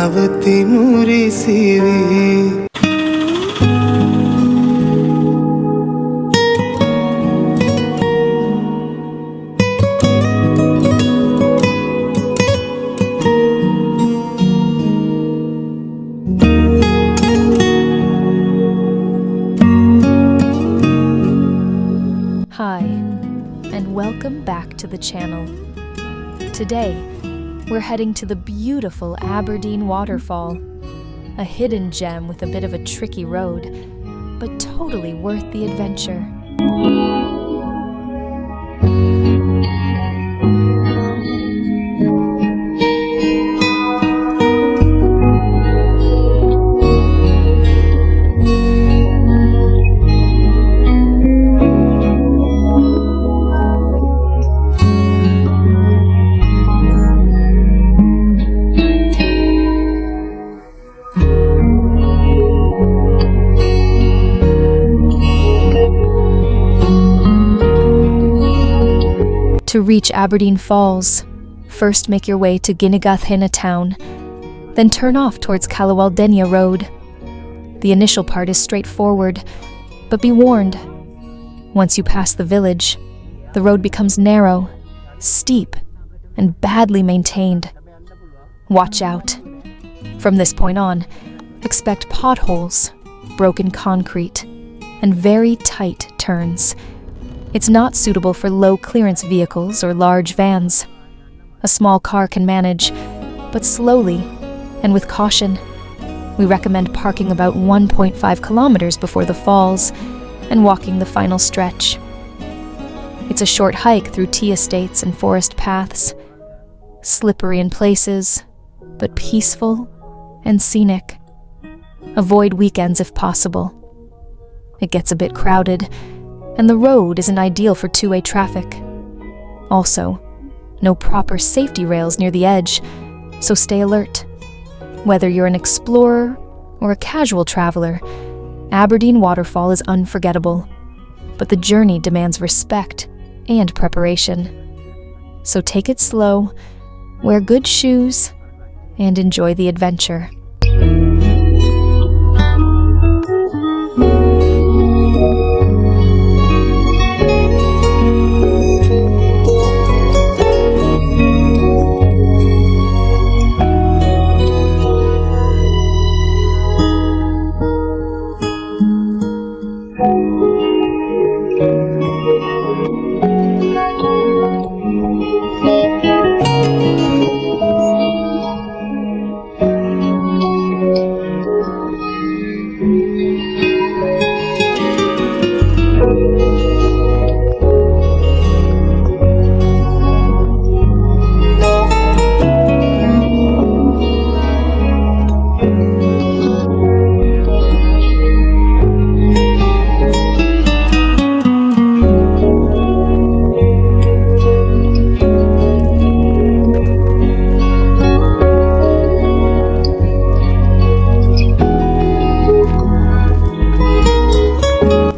නවතිනු රිසිවි Hi, and welcome back to the channel. Today, we're heading to the beautiful Aberdeen Waterfall, a hidden gem with a bit of a tricky road, but totally worth the adventure. To reach Aberdeen Falls, first make your way to Ginigathhena town, then turn off towards Lanka Road. The initial part is straightforward, but be warned. Once you pass the village, the road becomes narrow, steep, and badly maintained. Watch out. From this point on, expect potholes, broken concrete, and very tight turns. It's not suitable for low-clearance vehicles or large vans. A small car can manage, but slowly and with caution. We recommend parking about 1.5 kilometers before the falls and walking the final stretch. It's a short hike through tea estates and forest paths, slippery in places, but peaceful and scenic. Avoid weekends if possible. It gets a bit crowded, and the road isn't ideal for two-way traffic. Also, no proper safety rails near the edge, so stay alert. Whether you're an explorer or a casual traveler, Aberdeen Waterfall is unforgettable, but the journey demands respect and preparation. So take it slow, wear good shoes, and enjoy the adventure.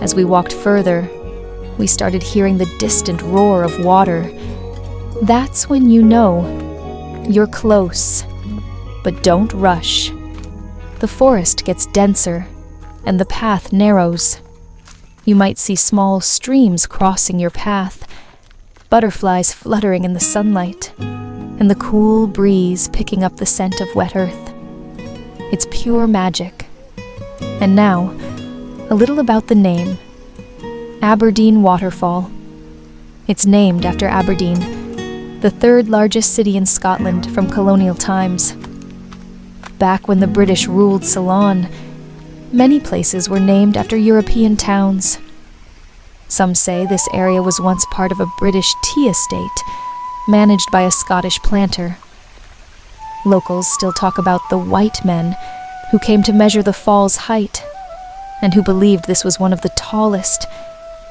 As we walked further, we started hearing the distant roar of water. That's when you know you're close, but don't rush. The forest gets denser, and the path narrows. You might see small streams crossing your path, butterflies fluttering in the sunlight, and the cool breeze picking up the scent of wet earth. It's pure magic. And now, a little about the name. Aberdeen Waterfall. It's named after Aberdeen, the third largest city in Scotland from colonial times. Back when the British ruled Ceylon, many places were named after European towns. Some say this area was once part of a British tea estate, managed by a Scottish planter. Locals still talk about the white men who came to measure the fall's height, and who believed this was one of the tallest,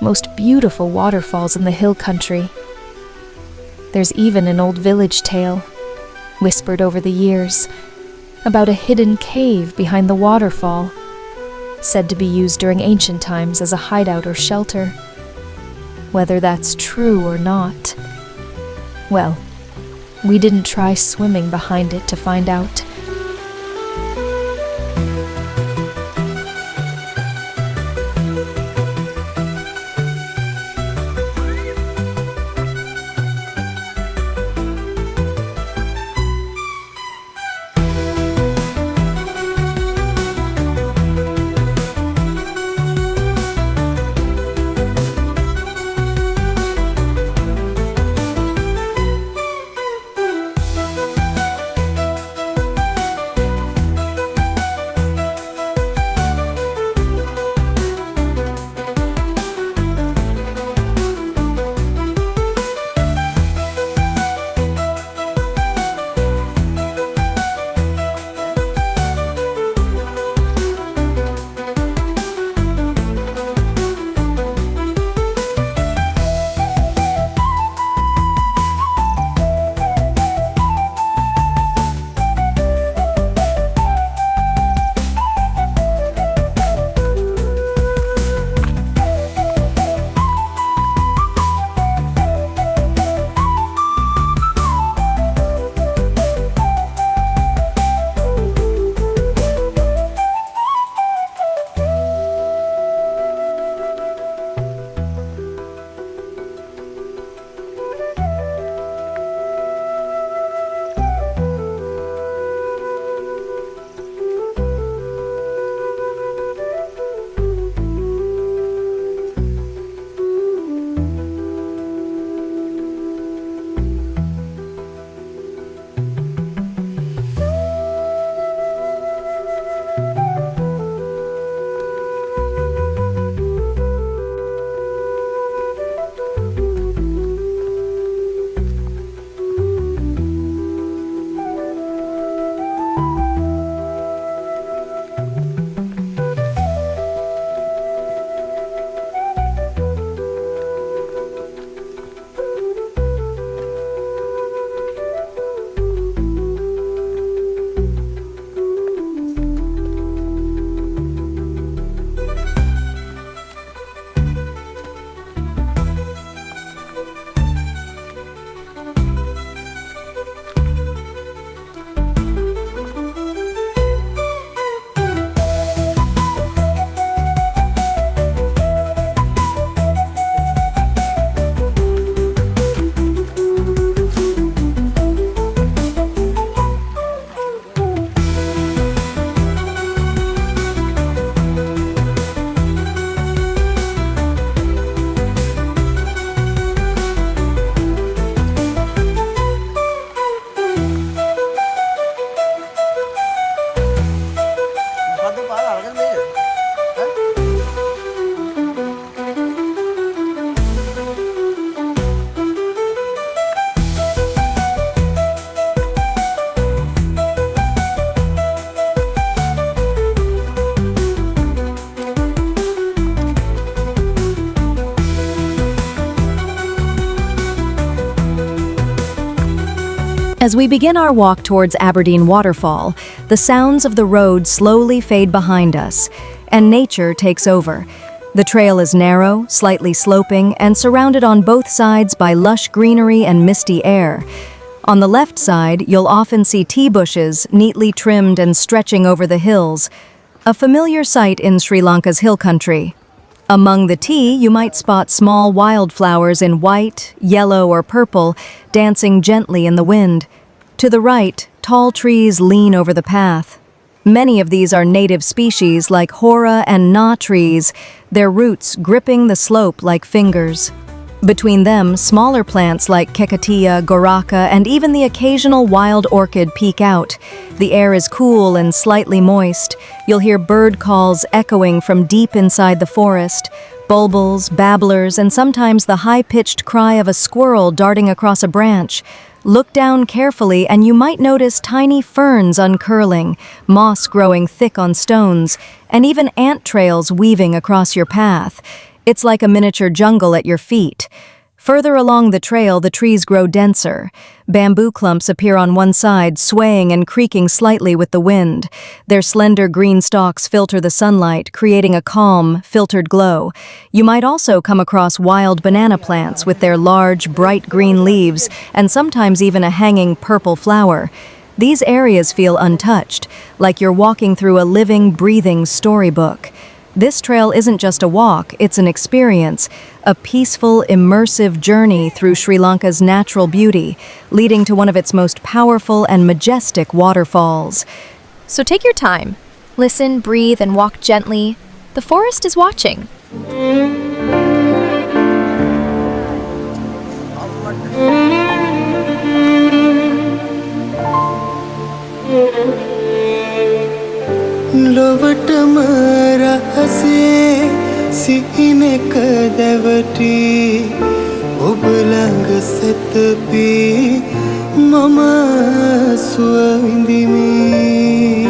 most beautiful waterfalls in the hill country. There's even an old village tale, whispered over the years, about a hidden cave behind the waterfall, said to be used during ancient times as a hideout or shelter. Whether that's true or not, well, we didn't try swimming behind it to find out. As we begin our walk towards Aberdeen Waterfall, the sounds of the road slowly fade behind us, and nature takes over. The trail is narrow, slightly sloping, and surrounded on both sides by lush greenery and misty air. On the left side, you'll often see tea bushes, neatly trimmed and stretching over the hills, a familiar sight in Sri Lanka's hill country. Among the tea, you might spot small wildflowers in white, yellow, or purple, dancing gently in the wind. To the right, tall trees lean over the path. Many of these are native species like hora and na trees, their roots gripping the slope like fingers. Between them, smaller plants like kekatia, goraka, and even the occasional wild orchid peek out. The air is cool and slightly moist. You'll hear bird calls echoing from deep inside the forest, bulbuls, babblers, and sometimes the high-pitched cry of a squirrel darting across a branch. Look down carefully and you might notice tiny ferns uncurling, moss growing thick on stones, and even ant trails weaving across your path. It's like a miniature jungle at your feet. Further along the trail, the trees grow denser. Bamboo clumps appear on one side, swaying and creaking slightly with the wind. Their slender green stalks filter the sunlight, creating a calm, filtered glow. You might also come across wild banana plants with their large, bright green leaves, and sometimes even a hanging purple flower. These areas feel untouched, like you're walking through a living, breathing storybook. This trail isn't just a walk, it's an experience, a peaceful, immersive journey through Sri Lanka's natural beauty, leading to one of its most powerful and majestic waterfalls. So take your time. Listen, breathe, and walk gently. The forest is watching. ලොවටම රහසේ සිහිනක දැවටි ඔබ ළඟ සැතපී මම සුව විඳිමි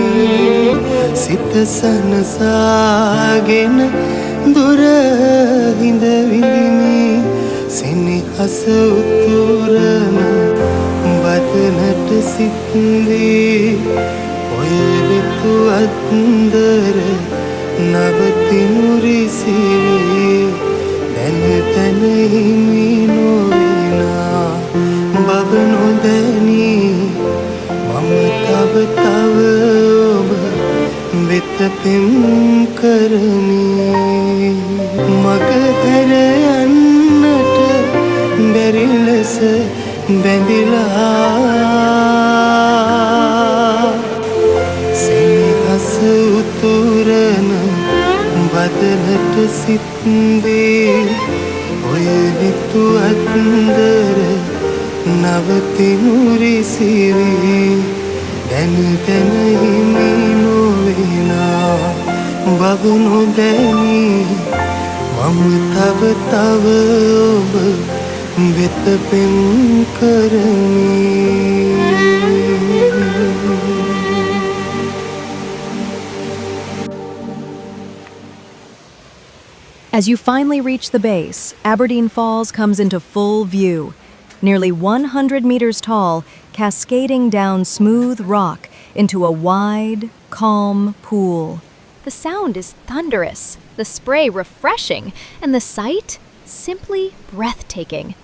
සිත සනසාගෙන දුර හිඳ විඳිමි සෙනෙහස උතුරන වදනට සිත්දී ඔයරිතු අත්දර නවතිනුරි සිවි දැන දැන හිමි නොවෙනා බව නොදැනී මම තව තව ඔබ වෙත පෙම් කරමි මග හැර යන්නට බැරි ලෙස බැඳිලා උතුරන වදනට සිත්දී ඔය නිතු අත්දර නවතිනුරි සිවි දැන දැන හිමි නොවෙනා බව නොදැනී මම තව තව ඔබ වෙත පෙම් කරමි As you finally reach the base, Aberdeen Falls comes into full view. Nearly 100 meters tall, cascading down smooth rock into a wide, calm pool. The sound is thunderous, the spray refreshing, and the sight simply breathtaking.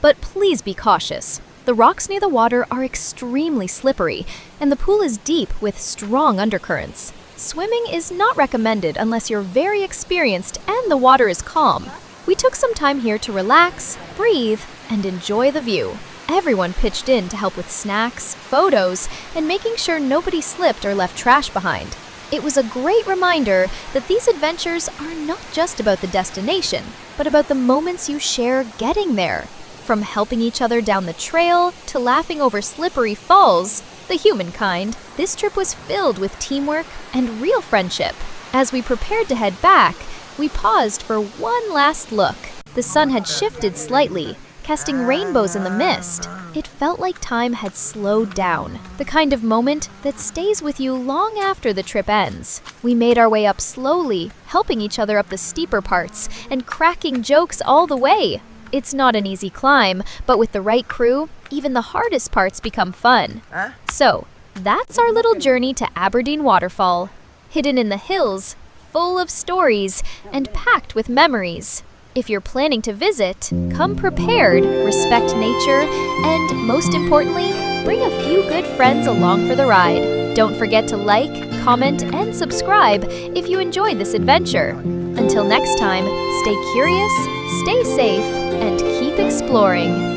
But please be cautious. The rocks near the water are extremely slippery, and the pool is deep with strong undercurrents. Swimming is not recommended unless you're very experienced and the water is calm. We took some time here to relax, breathe, and enjoy the view. Everyone pitched in to help with snacks, photos, and making sure nobody slipped or left trash behind. It was a great reminder that these adventures are not just about the destination, but about the moments you share getting there. From helping each other down the trail to laughing over slippery falls, the humankind, this trip was filled with teamwork and real friendship. As we prepared to head back, we paused for one last look. The sun had shifted slightly, casting rainbows in the mist. It felt like time had slowed down, the kind of moment that stays with you long after the trip ends. We made our way up slowly, helping each other up the steeper parts and cracking jokes all the way. It's not an easy climb, but with the right crew, even the hardest parts become fun. So, that's our little journey to Aberdeen Waterfall, hidden in the hills, full of stories, and packed with memories. If you're planning to visit, come prepared, respect nature, and most importantly, bring a few good friends along for the ride. Don't forget to like, comment, and subscribe if you enjoyed this adventure. Until next time, stay curious, stay safe, and keep exploring.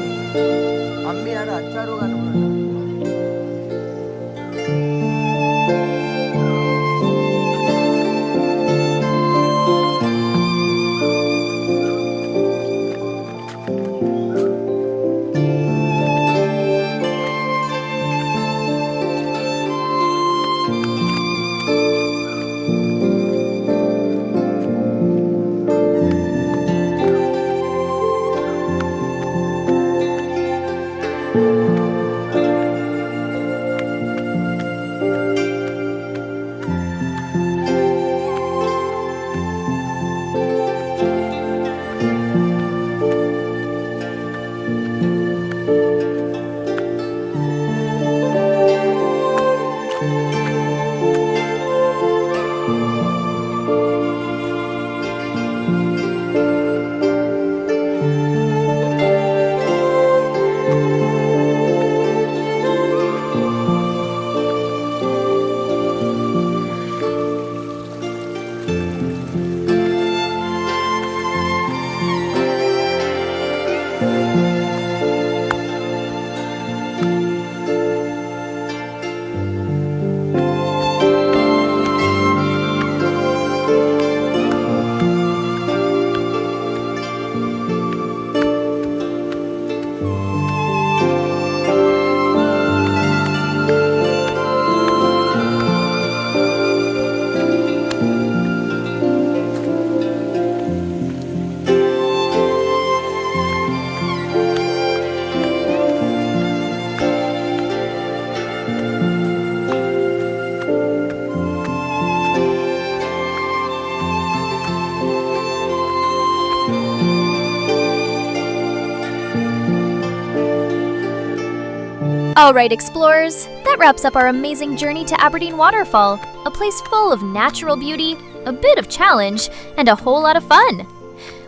Alright, explorers, that wraps up our amazing journey to Aberdeen Waterfall, a place full of natural beauty, a bit of challenge, and a whole lot of fun.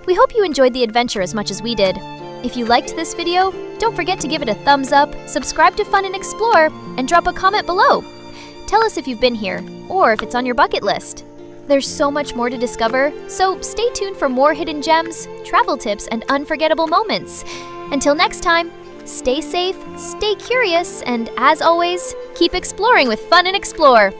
We hope you enjoyed the adventure as much as we did. If you liked this video, don't forget to give it a thumbs up, subscribe to Fun and Explore, and drop a comment below. Tell us if you've been here, or if it's on your bucket list. There's so much more to discover, so stay tuned for more hidden gems, travel tips, and unforgettable moments. Until next time, stay safe, stay curious, and as always, keep exploring with Fun and Explore.